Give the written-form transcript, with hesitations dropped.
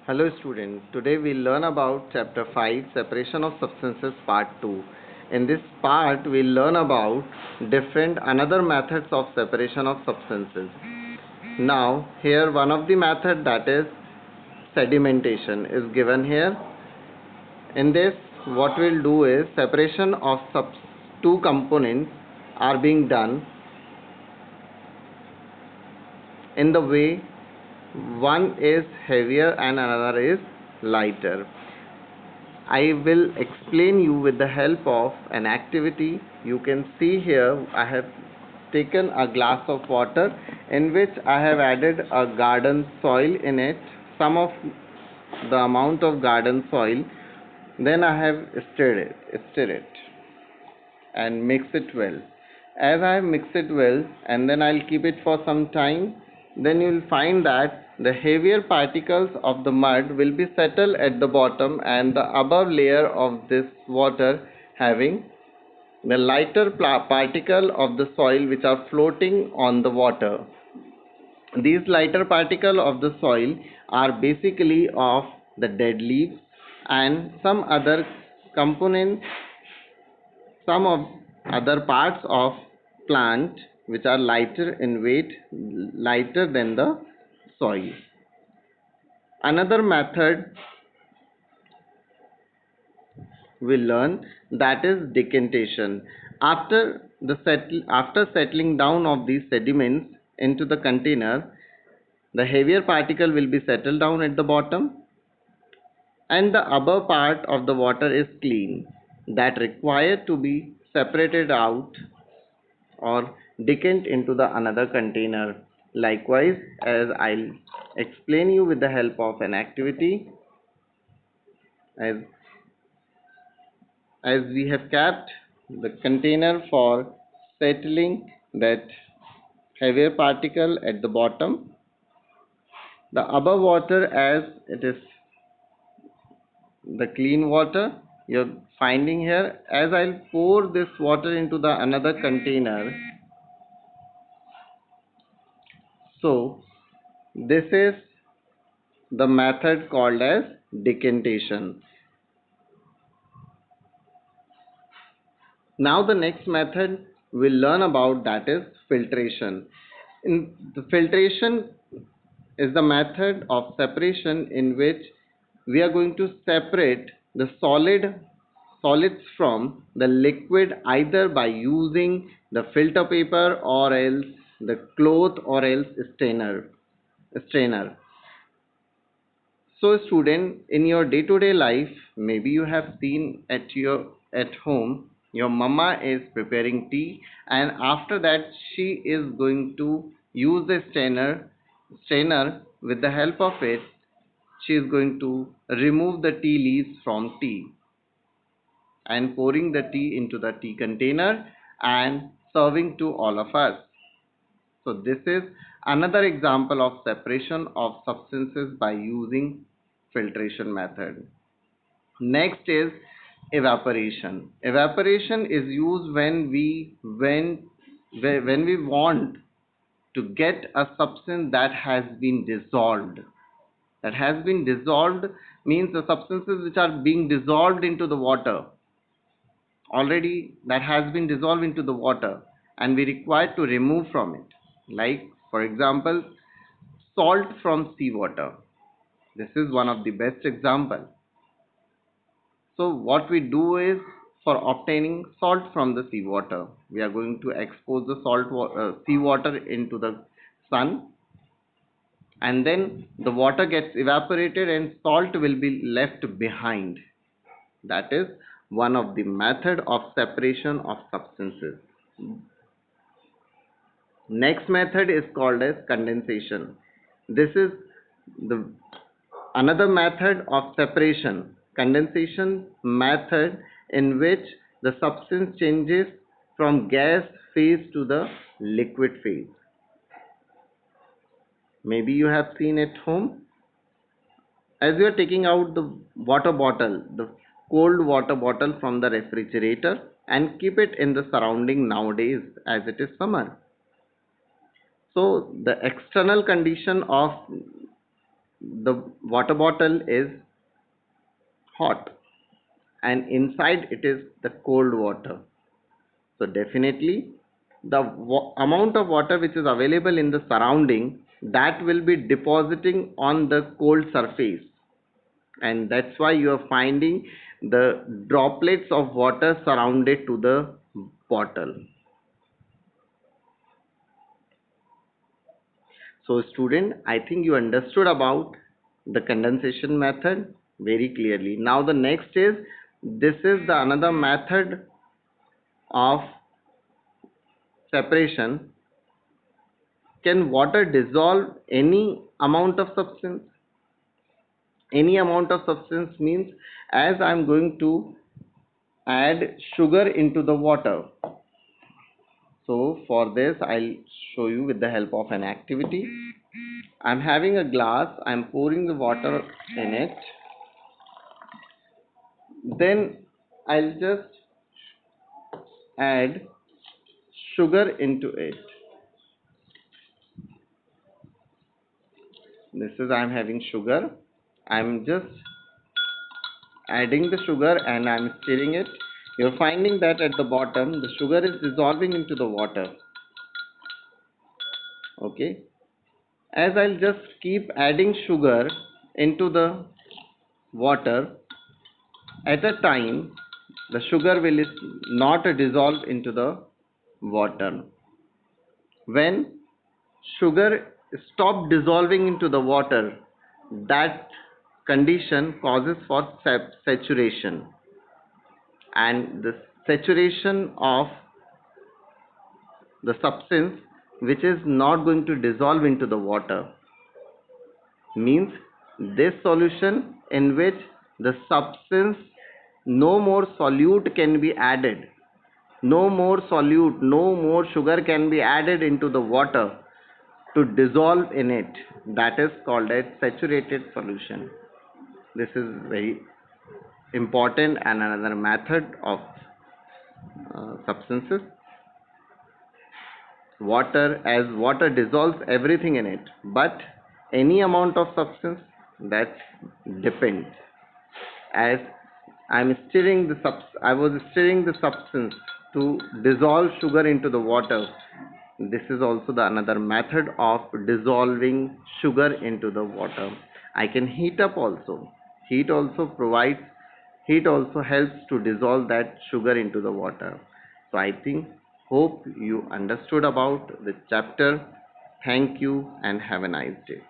Hello students, today we'll learn about chapter 5 separation of substances part 2. In this part we'll learn about different another methods of separation of substances. Now here one of the method, that is sedimentation, is given here. In this what we'll do is separation of two components are being done in the way one is heavier and another is lighter. I will explain you with the help of an activity. You can see here I have taken a glass of water in which I have added a garden soil in it, some of the amount of garden soil. Then I have stir it and mix it well. As I mix it well and then I'll keep it for some time, then you will find that the heavier particles of the mud will be settled at the bottom and the above layer of this water having the lighter particle of the soil which are floating on the water. These lighter particles of the soil are basically of the dead leaves and some other components, some of other parts of plant which are lighter in weight, lighter than the soil. Another method we learn, that is decantation. After settling down of these sediments into the container, the heavier particle will be settled down at the bottom and the upper part of the water is clean, that required to be separated out or decant into the another container. Likewise, as I'll explain you with the help of an activity, as we have kept the container for settling that heavier particle at the bottom, the above water as it is the clean water you're finding here. As I'll pour this water into the another container, so this is the method called as decantation. Now the next method we'll learn about, that is filtration. In the filtration is the method of separation in which we are going to separate the solids from the liquid, either by using the filter paper or else the cloth or else strainer. So student, in your day-to-day life, maybe you have seen at home your mama is preparing tea, and after that she is going to use the strainer. With the help of it, she is going to remove the tea leaves from tea and pouring the tea into the tea container and serving to all of us. So this is another example of separation of substances by using filtration method. Next is evaporation. Evaporation is used when we want to get a substance that has been dissolved. That has been dissolved means the substances which are being dissolved into the water, already that has been dissolved into the water, and we require to remove from it. Like for example, salt from seawater. This is one of the best example. So what we do is, for obtaining salt from the seawater, we are going to expose the seawater into the sun, and then the water gets evaporated and salt will be left behind. That is one of the method of separation of substances. Next method is called as condensation. This is the another method of separation. Condensation method in which the substance changes from gas phase to the liquid phase. Maybe you have seen at home, as you are taking out the water bottle, the cold water bottle from the refrigerator, and keep it in the surrounding nowadays as it is summer. So the external condition of the water bottle is hot and inside it is the cold water. So definitely the amount of water which is available in the surrounding, that will be depositing on the cold surface, and that's why you are finding the droplets of water surrounded to the bottle. So student, I think you understood about the condensation method very clearly. Now the next is, this is the another method of separation. Can water dissolve any amount of substance? Any amount of substance means, as I'm going to add sugar into the water. So for this I'll show you with the help of an activity. I'm having a glass, I'm pouring the water in it, then I'll just add sugar into it. This is, I'm having sugar, I'm just adding the sugar and I'm stirring it. You're finding that at the bottom the sugar is dissolving into the water. Okay, as I'll just keep adding sugar into the water, at a time the sugar will not dissolve into the water. When sugar stop dissolving into the water, that condition causes for saturation, and the saturation of the substance which is not going to dissolve into the water means this solution in which the substance no more solute can be added, no more solute, no more sugar can be added into the water to dissolve in it, that is called as saturated solution. This is very important and another method of substances. Water, as water dissolves everything in it, but any amount of substance, that depends. As I was stirring the substance to dissolve sugar into the water. This is also the another method of dissolving sugar into the water. I can heat up also. Heat also provides, heat also helps to dissolve that sugar into the water. So I think, hope you understood about the chapter. Thank you and have a nice day.